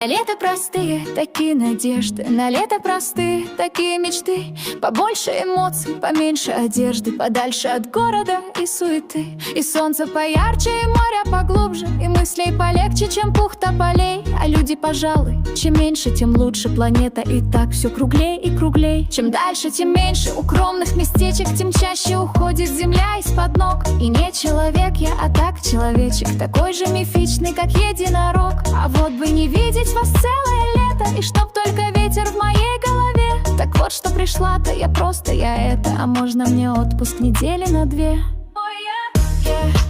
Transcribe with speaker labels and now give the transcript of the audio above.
Speaker 1: На лето простые такие надежды, на лето простые такие мечты. Побольше эмоций, поменьше одежды, подальше от города и суеты. И солнце поярче, и море поглубже, и мыслей полегче, чем пух тополей. А люди, пожалуй, чем меньше, тем лучше. Планета и так все круглей и круглей. Чем дальше, тем меньше укромных местечек, тем чаще уходит земля из-под ног. И не человек я, а так человечек, такой же мифичный, как единорог. А вот бы не видеть вас целое лето, и чтоб только ветер в моей голове. Так вот, что пришла-то я просто, я это. А можно мне отпуск недели на 2? Oh, yeah, yeah.